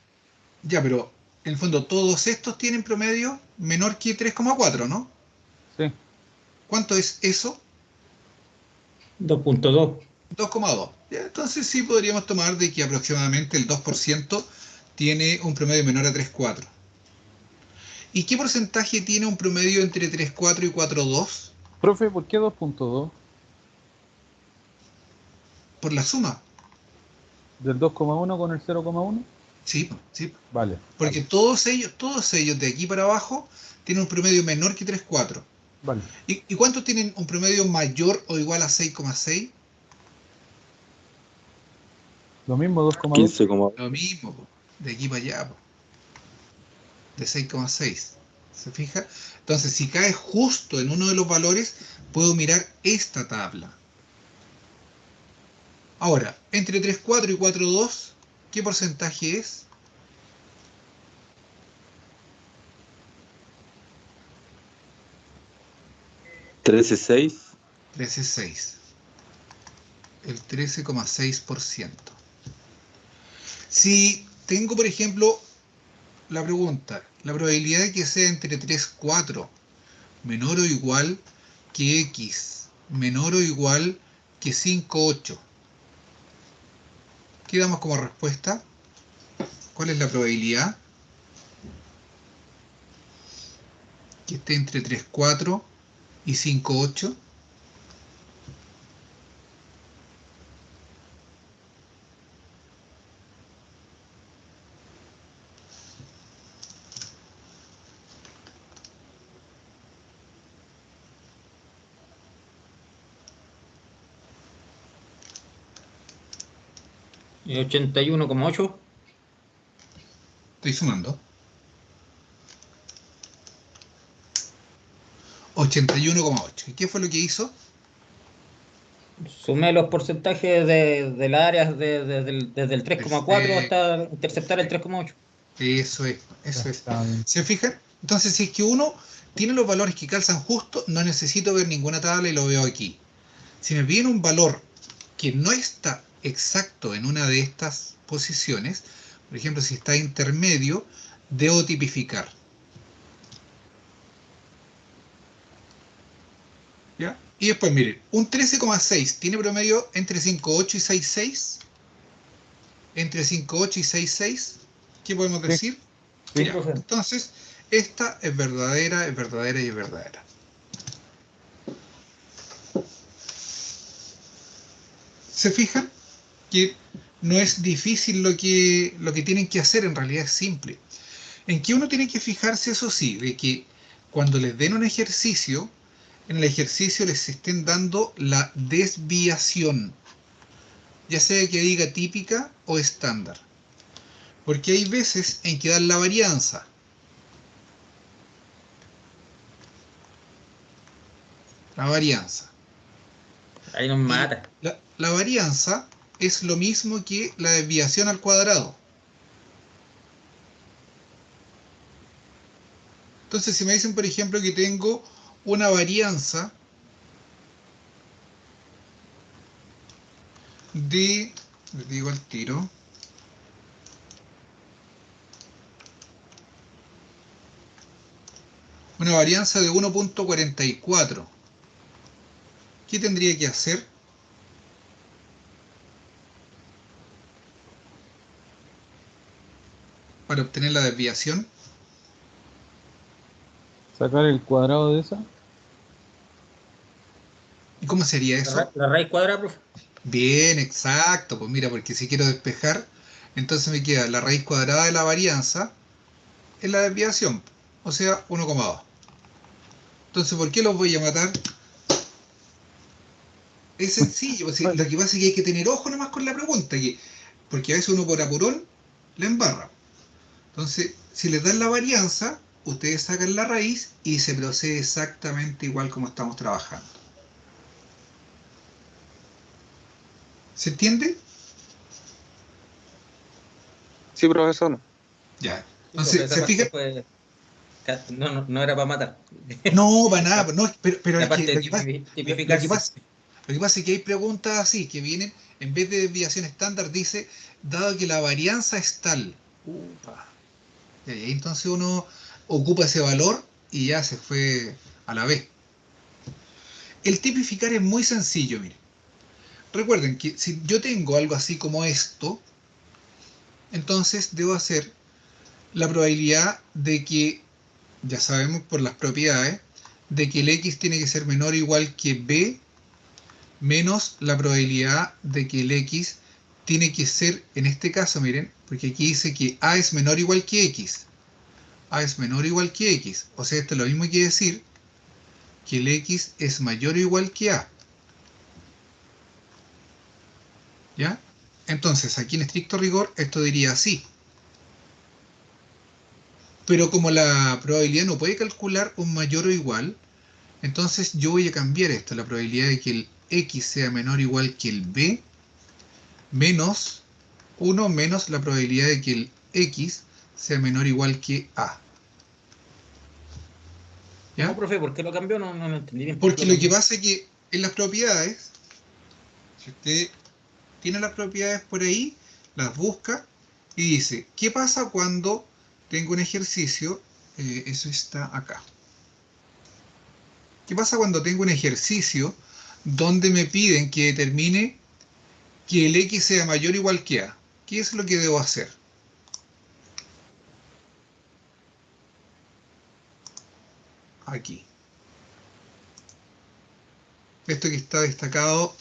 Ya, pero en el fondo todos estos tienen promedio menor que 3,4, ¿no?
Sí.
¿Cuánto es eso?
2.2.
2,2. Entonces sí podríamos tomar de que aproximadamente el 2% tiene un promedio menor a 3,4. ¿Y qué porcentaje tiene un promedio entre 3,4 y 4,2?
Profe, ¿por qué 2.2?
por la suma.
¿Del 2,1 con el 0,1?
Sí, sí.
Vale.
Porque todos ellos de aquí para abajo tienen un promedio menor que 3,4.
Vale.
¿Y cuántos tienen un promedio mayor o igual a 6,6?
Lo mismo, 2,2.
15, como
Lo mismo, po, de aquí para allá, po, de 6,6. ¿Se fija? Entonces, si cae justo en uno de los valores, puedo mirar esta tabla. Ahora, entre 3,4 y 4,2, ¿qué porcentaje es?
$13,6.
13,6. El 13,6%. Si tengo, por ejemplo, la pregunta, la probabilidad de que sea entre 3,4 menor o igual que X menor o igual que 5,8. ¿Qué damos como respuesta? ¿Cuál es la probabilidad? Que esté entre 3,4 y 5,8.
Y 81,8.
Estoy sumando. 81,8. ¿Y qué fue lo que hizo?
Sumé los porcentajes de las áreas desde el 3,4
Perfecto.
hasta interceptar el 3,8.
Eso es, eso es.
Está bien.
¿Se fijan? Entonces, si es que uno tiene los valores que calzan justo, no necesito ver ninguna tabla y lo veo aquí. Si me viene un valor que no está exacto en una de estas posiciones, por ejemplo, si está intermedio, debo tipificar. ¿Ya? Y después, miren, un 13,6 tiene promedio entre 5,8 y 6,6. Entre 5,8 y 6,6. ¿Qué podemos
Sí.
decir?
Sí,
Ya,
profe.
entonces, esta es verdadera y es verdadera. ¿Se fijan? Que no es difícil lo que tienen que hacer, en realidad es simple. En que uno tiene que fijarse, eso sí, de que cuando les den un ejercicio, en el ejercicio les estén dando la desviación, ya sea que diga típica o estándar. Porque hay veces en que dan la varianza. La varianza.
Ahí nos
Y
mata.
la varianza es lo mismo que la desviación al cuadrado. Entonces, si me dicen, por ejemplo, que tengo una varianza de, les digo al tiro, una varianza de 1,44. ¿Qué tendría que hacer? Para obtener la desviación.
sacar el cuadrado de esa.
¿Y cómo sería eso?
La raíz cuadrada, profe.
Bien, exacto. Pues mira, porque si quiero despejar, entonces me queda la raíz cuadrada de la varianza en la desviación, o sea, 1,2. Entonces, ¿por qué los voy a matar? Es sencillo, pues, lo que pasa es que hay que tener ojo nomás con la pregunta, porque a veces uno por apurón la embarra. Entonces, si les dan la varianza, ustedes sacan la raíz y se procede exactamente igual como estamos trabajando. ¿Se entiende?
Sí, profesor.
Ya.
Sí, profe,
Entonces,
esa
¿se fijan?
parte fue. No era para matar.
No, para nada, no, pero
La
es que
parte de
lo que
tipificarse.
pasa, lo que pasa es que hay preguntas así que vienen, en vez de desviación estándar, dice, dado que la varianza es tal. Upa. Y ahí entonces uno ocupa ese valor y ya se fue a la vez. El tipificar es muy sencillo, miren. Recuerden que si yo tengo algo así como esto, entonces debo hacer la probabilidad de que, ya sabemos por las propiedades, de que el x tiene que ser menor o igual que b menos la probabilidad de que el X tiene que ser, en este caso, miren, porque aquí dice que A es menor o igual que X. A es menor o igual que X. O sea, esto es lo mismo que decir que el X es mayor o igual que A. ¿Ya? Entonces, aquí en estricto rigor, esto diría así. Pero como la probabilidad no puede calcular un mayor o igual, entonces yo voy a cambiar esto, la probabilidad de que el X sea menor o igual que el B, menos 1 menos la probabilidad de que el X sea menor o igual que A.
No,
¿Ya?
profe, ¿por qué lo cambió? No lo entendí bien. ¿Por qué
Porque
lo
lo que
cambió?
pasa es que en las propiedades, si usted tiene las propiedades por ahí, las busca y dice, ¿qué pasa cuando tengo un ejercicio? Eso está acá. ¿Qué pasa cuando tengo un ejercicio donde me piden que determine que el X sea mayor o igual que A? ¿Qué es lo que debo hacer? Aquí. Esto que está destacado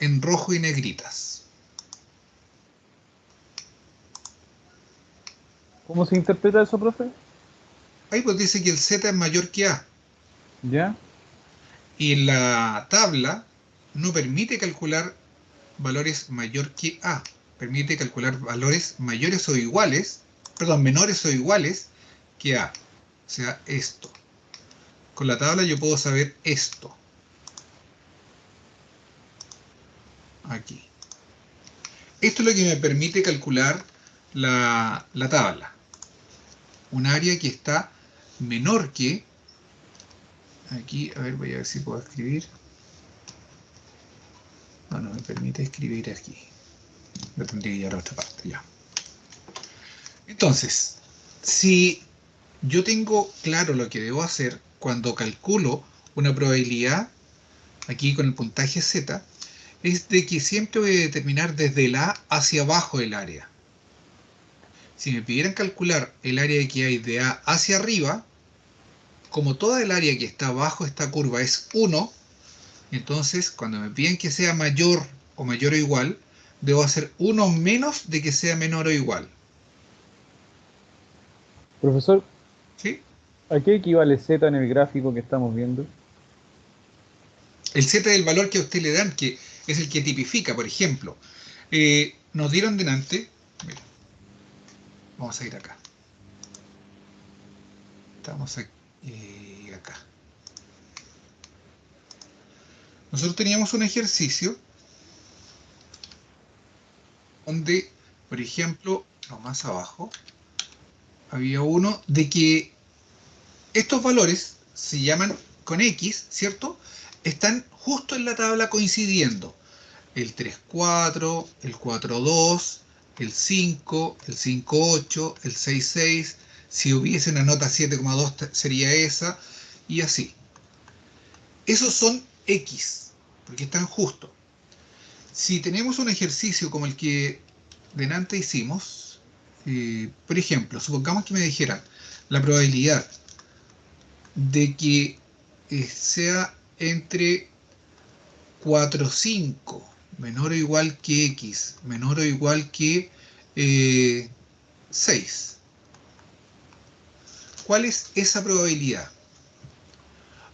en rojo y negritas.
¿Cómo se interpreta eso, profe?
Ahí pues dice que el Z es mayor que A.
¿Ya?
Y en la tabla no permite calcular valores mayor que A. Permite calcular valores mayores o iguales, perdón, menores o iguales que A. O sea, esto. Con la tabla yo puedo saber esto. Aquí. Esto es lo que me permite calcular la tabla. Un área que está menor que... Aquí, a ver, voy a ver si puedo escribir. No me permite escribir aquí. Lo tendría que llevar a otra parte, ya. Entonces, si yo tengo claro lo que debo hacer cuando calculo una probabilidad, aquí con el puntaje Z, es de que siempre voy a determinar desde el A hacia abajo el área. Si me pidieran calcular el área que hay de A hacia arriba, como toda el área que está abajo esta curva es 1, entonces cuando me piden que sea mayor o igual, debo hacer 1 menos de que sea menor o igual.
Profesor,
¿Sí?
¿a qué equivale Z en el gráfico que estamos viendo?
El Z es el valor que a usted le dan, que es el que tipifica, por ejemplo. Nos dieron delante, mira, vamos a ir acá. Estamos aquí, acá. Nosotros teníamos un ejercicio donde, por ejemplo, no, más abajo, había uno de que estos valores se llaman con X, ¿cierto? Están justo en la tabla coincidiendo. El 3,4, el 4,2, el 5, el 5,8, el 6,6. Si hubiese una nota 7,2 sería esa, y así. Esos son X, porque están justo. Si tenemos un ejercicio como el que delante hicimos, por ejemplo, supongamos que me dijeran la probabilidad de que sea entre 4,5 menor o igual que X, menor o igual que 6. ¿Cuál es esa probabilidad?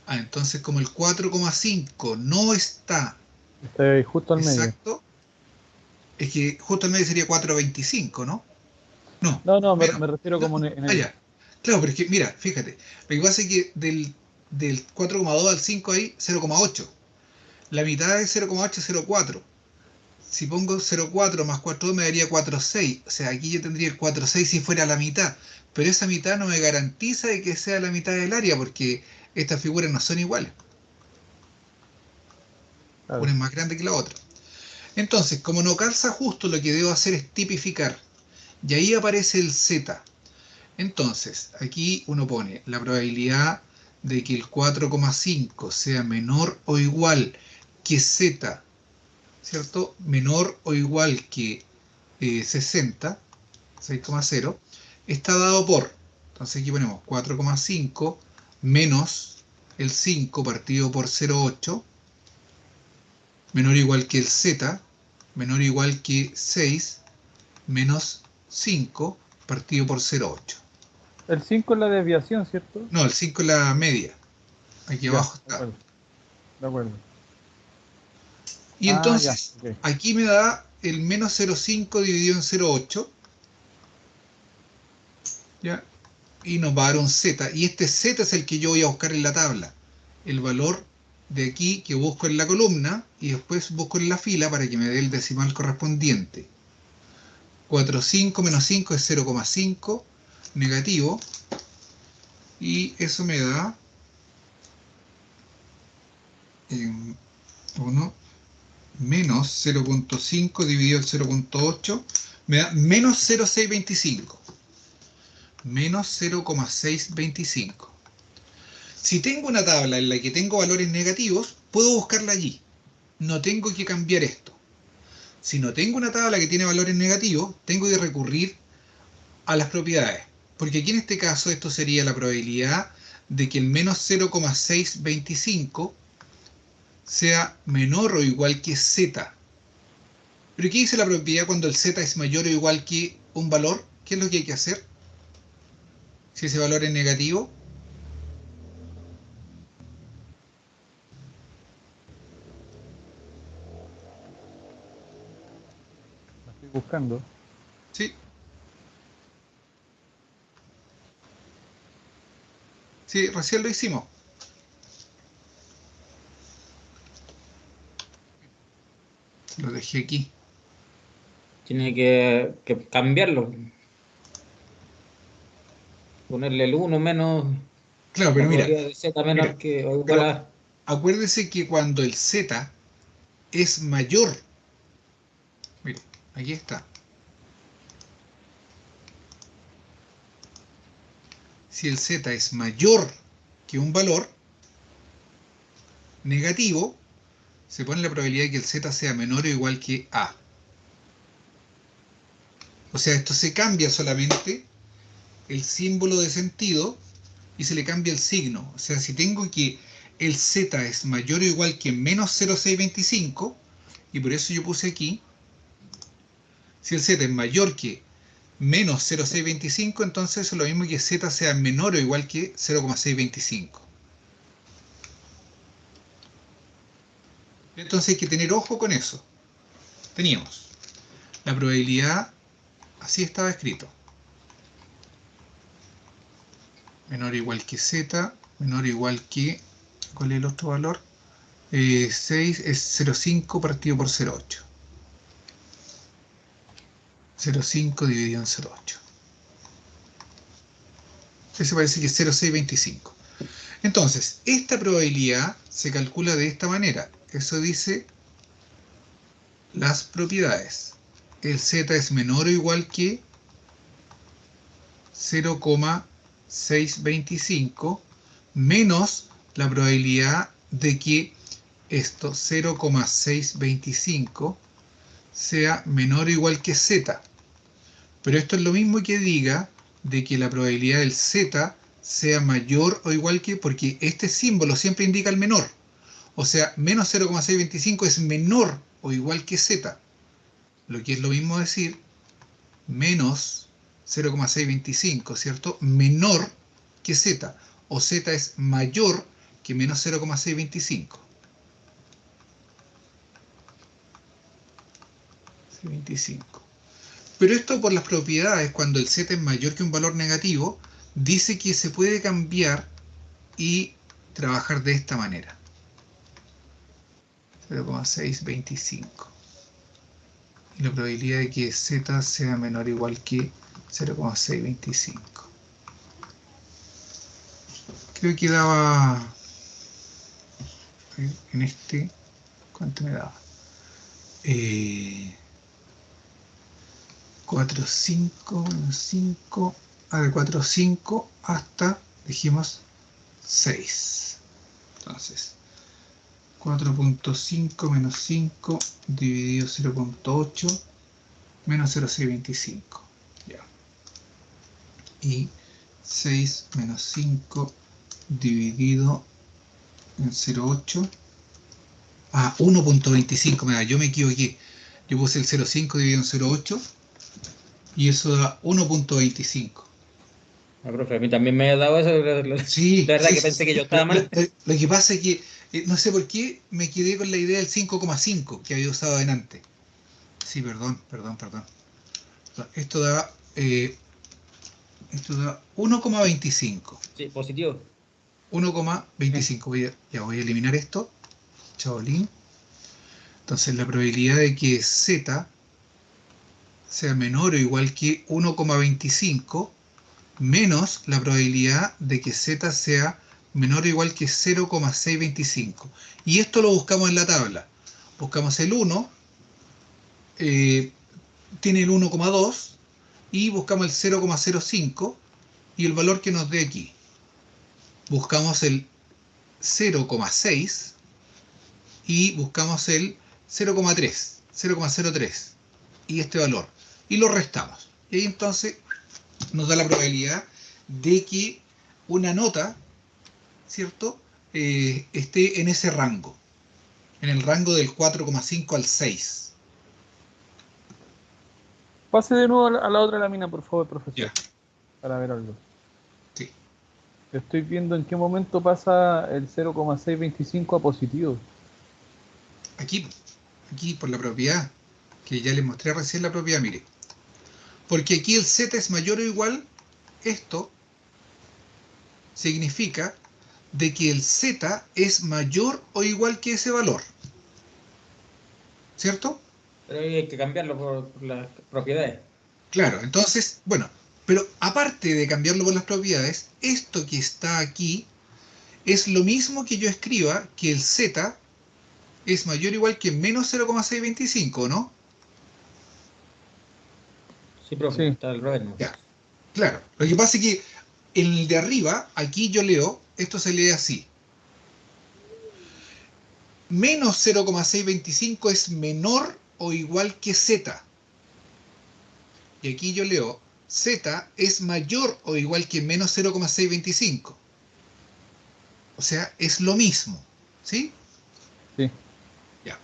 Entonces como el 4,5 no está
Está ahí justo al medio.
exacto, es que justo en medio sería 4,25, ¿no? No,
No, me,
menos.
me refiero
No,
como en el...
ya. Claro, pero es que, mira, fíjate, lo que pasa es que del 4,2 al 5 hay 0,8. La mitad de 0,8 es 0,4. Si pongo 0,4 más 4,2 me daría 4,6. O sea, aquí yo tendría el 4,6 si fuera la mitad. Pero esa mitad no me garantiza de que sea la mitad del área porque estas figuras no son iguales.
Claro.
Una es más grande que la otra. Entonces, como no calza justo, lo que debo hacer es tipificar. Y ahí aparece el Z. Entonces, aquí uno pone la probabilidad de que el 4,5 sea menor o igual que Z, ¿cierto? Menor o igual que 60, 6,0, está dado por, entonces aquí ponemos 4,5 menos el 5 partido por 0,8, menor o igual que el z, menor o igual que 6, menos 5, partido por 0,8.
El 5 es la desviación, ¿cierto?
No, el 5 es la media. Aquí
Ya,
abajo
de
está.
acuerdo. De acuerdo.
Y
Ah,
entonces,
ya, ok.
aquí me da el menos 0,5 dividido en 0,8. ¿Ya? Y nos va a dar un z. Y este z es el que yo voy a buscar en la tabla. El valor de aquí que busco en la columna y después busco en la fila para que me dé el decimal correspondiente. 4,5 menos 5 es 0,5 negativo. Y eso me da 1 menos 0,5 dividido en 0,8 me da menos 0,625. Menos 0,625. Si tengo una tabla en la que tengo valores negativos, puedo buscarla allí. No tengo que cambiar esto. Si no tengo una tabla que tiene valores negativos, tengo que recurrir a las propiedades. Porque aquí en este caso esto sería la probabilidad de que el menos 0,625 sea menor o igual que z. Pero ¿qué dice la propiedad cuando el z es mayor o igual que un valor? ¿Qué es lo que hay que hacer? Si ese valor es negativo,
La estoy buscando.
¿sí? Sí, recién lo hicimos. Lo dejé aquí.
Tiene que cambiarlo. Ponerle el 1 menos
Claro,
la
pero
probabilidad de z
mira,
menor que o igual
pero
a.
acuérdese que cuando el z es mayor, mira, aquí está. Si el z es mayor que un valor negativo, se pone la probabilidad de que el z sea menor o igual que a. O sea, esto se cambia solamente el símbolo de sentido y se le cambia el signo. O sea, si tengo que el z es mayor o igual que menos 0,625, y por eso yo puse aquí, si el z es mayor que menos 0,625, entonces es lo mismo que z sea menor o igual que 0,625. Entonces hay que tener ojo con eso. Teníamos la probabilidad, así estaba escrito, menor o igual que z, menor o igual que, ¿cuál es el otro valor? 6 es 0,5 partido por 0,8. 0,5 dividido en 0,8. Ese parece que es 0,625. Entonces, esta probabilidad se calcula de esta manera. Eso dice las propiedades. El z es menor o igual que 0,625 menos la probabilidad de que esto 0,625 sea menor o igual que z. Pero esto es lo mismo que diga de que la probabilidad del z sea mayor o igual que, porque este símbolo siempre indica el menor. O sea, menos 0,625 es menor o igual que z. Lo que es lo mismo decir menos 0,625, ¿cierto? Menor que z. O z es mayor que menos 0,625. 25. Pero esto por las propiedades, cuando el z es mayor que un valor negativo, dice que se puede cambiar y trabajar de esta manera. 0,625. Y la probabilidad de que z sea menor o igual que 0,625. Creo que daba en este, ¿cuánto me daba? 4,5 menos 5, de 4,5 hasta, dijimos, 6. Entonces, 4,5 menos 5 dividido 0,8 menos 0,625. Ya. Y 6 menos 5 dividido en 0,8 Ah, 1.25 me da, yo me equivoqué. Yo puse el 0.5 dividido en 0.8 y eso da 1.25.
Ah, profe, a mí también me ha dado eso.
Sí,
De verdad
sí,
que
sí,
pensé que yo
sí.
estaba mal.
Lo que pasa es que no sé por qué me quedé con la idea del 5,5 que había usado antes. Sí, perdón. Esto da, esto da 1,25.
Sí, positivo.
1,25. Ya voy a eliminar esto. Chaolín. Entonces la probabilidad de que Z sea menor o igual que 1,25 menos la probabilidad de que Z sea menor o igual que 0,625. Y esto lo buscamos en la tabla. Buscamos el 1, tiene el 1,2 y buscamos el 0,05 y el valor que nos dé aquí. Buscamos el 0,6 y buscamos el 0,03 y este valor. Y lo restamos. Y ahí entonces nos da la probabilidad de que una nota, ¿cierto? Esté en ese rango, en el rango del 4,5 al 6.
Pase de nuevo a la otra lámina, por favor, profesor,
Ya,
para ver algo.
sí.
Estoy viendo en qué momento pasa el 0,625 a positivo.
Aquí por la propiedad, que ya les mostré recién la propiedad, mire. Porque aquí el z es mayor o igual, esto significa de que el z es mayor o igual que ese valor. ¿Cierto?
Pero ahí hay que cambiarlo por las propiedades.
Claro, entonces, bueno, pero aparte de cambiarlo por las propiedades, esto que está aquí es lo mismo que yo escriba que el z es mayor o igual que menos 0,625, ¿no?
Sí, profe,
Sí,
está al revés, ¿no?
Ya, claro. Lo que pasa es que en el de arriba, aquí yo leo, esto se lee así. Menos 0,625 es menor o igual que z. Y aquí yo leo, z es mayor o igual que menos 0,625. O sea, es lo mismo. ¿Sí?
sí.
Ya.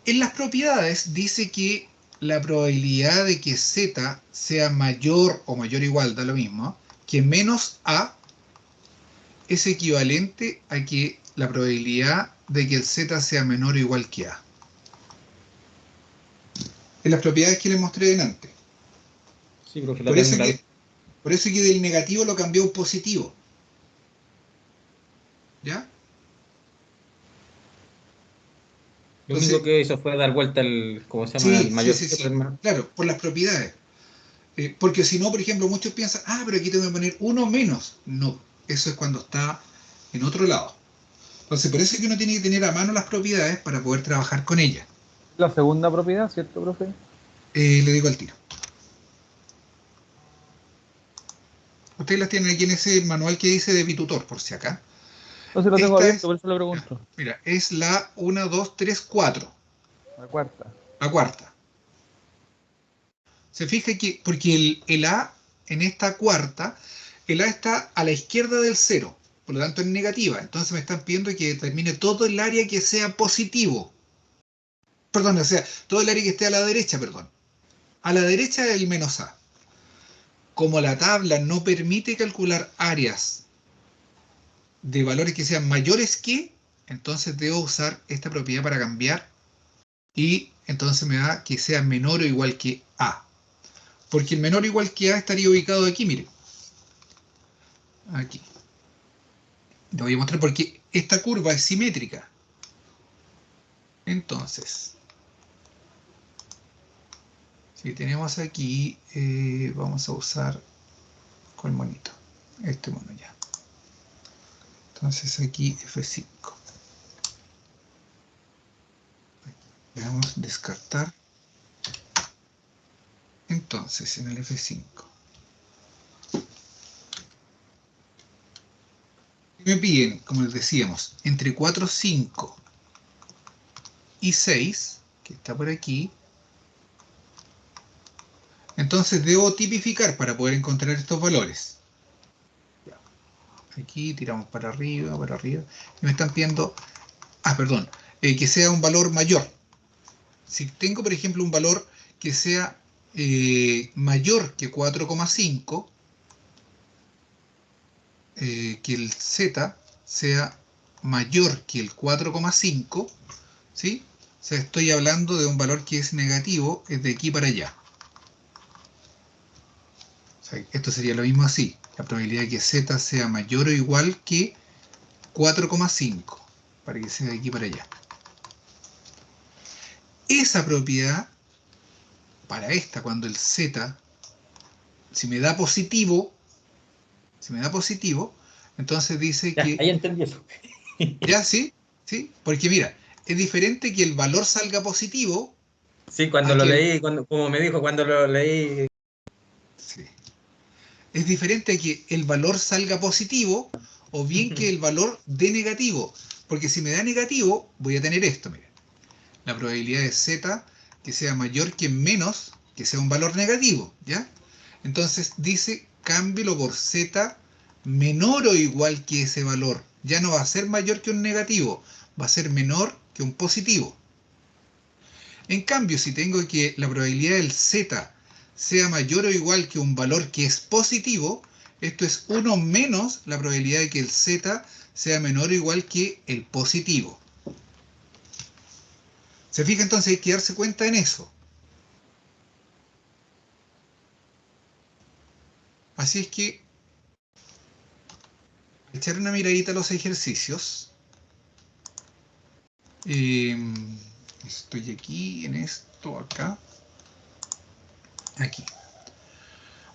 En las propiedades dice que la probabilidad de que z sea mayor o mayor o igual, da lo mismo, que menos a es equivalente a que la probabilidad de que el z sea menor o igual que a. En las propiedades que les mostré delante.
Sí, profe,
Por eso que, por eso que del negativo lo cambió a un positivo. ¿Ya?
lo único
Entonces,
que hizo fue dar vuelta el, ¿cómo se llama? El
sí, sí,
mayor
sí,
que
sí.
el menor.
Claro, por las propiedades. Porque si no, por ejemplo, muchos piensan, ah, pero aquí tengo que poner uno menos. No, eso es cuando está en otro lado. Entonces, por eso es que uno tiene que tener a mano las propiedades para poder trabajar con ellas.
La segunda propiedad, ¿cierto, profe?
Le digo al tiro. Ustedes las tienen aquí en ese manual que dice de Bitutor, por si acá.
No se lo tengo
Esta
abierto,
es,
por eso lo pregunto.
mira, es la 1, 2, 3, 4,
La cuarta.
la cuarta. Se fija que, porque el A en esta cuarta, el A está a la izquierda del cero, por lo tanto es negativa. Entonces me están pidiendo que determine todo el área que sea positivo. Perdón, o sea, todo el área que esté a la derecha, perdón. A la derecha el menos A. Como la tabla no permite calcular áreas de valores que sean mayores que, entonces debo usar esta propiedad para cambiar y entonces me da que sea menor o igual que A. Porque el menor o igual que A estaría ubicado aquí, mire. Aquí. Le voy a mostrar porque esta curva es simétrica. Entonces, si tenemos aquí, vamos a usar con el monito. Este mono ya. Entonces aquí F5. Le damos descartar. Entonces en el F5. Me piden, como les decíamos, entre 4, 5 y 6, que está por aquí. Entonces debo tipificar para poder encontrar estos valores. Aquí tiramos para arriba, y me están pidiendo, perdón, que sea un valor mayor. Si tengo, por ejemplo, un valor que sea mayor que 4,5, que el Z sea mayor que el 4,5, ¿sí? O sea, estoy hablando de un valor que es negativo, es de aquí para allá. O sea, esto sería lo mismo así. La probabilidad de que Z sea mayor o igual que 4,5, para que sea de aquí para allá. Esa propiedad, para esta, cuando el Z, si me da positivo, entonces dice
Ya,
que...
ahí entendí eso.
¿Ya? ¿Sí? ¿Sí? Porque mira, es diferente que el valor salga positivo
Sí, cuando
a
lo
que el...
leí, como me dijo, cuando lo leí.
Sí. Es diferente que el valor salga positivo o bien que el valor dé negativo. Porque si me da negativo, voy a tener esto, mira. La probabilidad de Z que sea mayor que menos, que sea un valor negativo, ¿ya? Entonces dice, cámbielo por Z menor o igual que ese valor. Ya no va a ser mayor que un negativo, va a ser menor que un positivo. En cambio, si tengo que la probabilidad del Z sea mayor o igual que un valor que es positivo, esto es 1 menos la probabilidad de que el Z sea menor o igual que el positivo. ¿Se fija? Entonces hay que darse cuenta en eso. Así es que echar una miradita a los ejercicios. Estoy aquí, en esto, acá, aquí.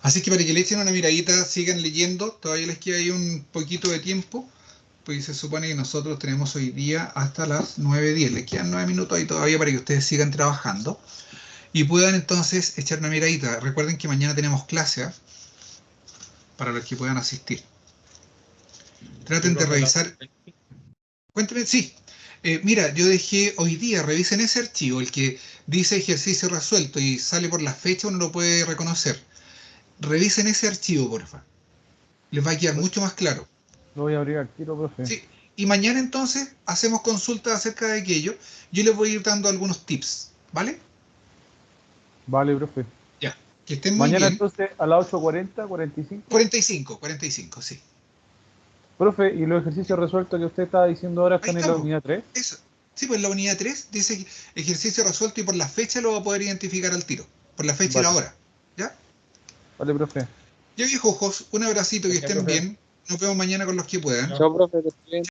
Así que para que le echen una miradita, sigan leyendo, todavía les queda ahí un poquito de tiempo, pues se supone que nosotros tenemos hoy día hasta las 9:10, les quedan 9 minutos ahí todavía para que ustedes sigan trabajando y puedan entonces echar una miradita. Recuerden que mañana tenemos clase, ¿eh? Para los que puedan asistir. Traten de revisar. Cuénteme, sí. Mira, yo dejé hoy día, revisen ese archivo, el que dice ejercicio resuelto y sale por la fecha, uno lo puede reconocer. Revisen ese archivo, porfa. Les va a quedar mucho más claro.
Lo voy a abrir al tiro, profe.
Sí. Y mañana entonces hacemos consultas acerca de aquello. Yo les voy a ir dando algunos tips, ¿vale?
Vale, profe.
Ya. Que estén muy
Mañana
bien.
entonces a las 8:40, 45.
45, sí.
Profe, ¿y los ejercicios resueltos que usted estaba diciendo ahora
Ahí
están en la
estamos.
unidad 3?
Eso. Sí, pues la unidad 3 dice que ejercicio resuelto y por la fecha lo va a poder identificar al tiro. Por la fecha y la
Vale,
hora. ¿Ya?
vale, profe.
Ya viejos, un abracito, que
Ya,
estén
profe.
bien. Nos vemos mañana con los que puedan.
Chao, profe, que esté bien.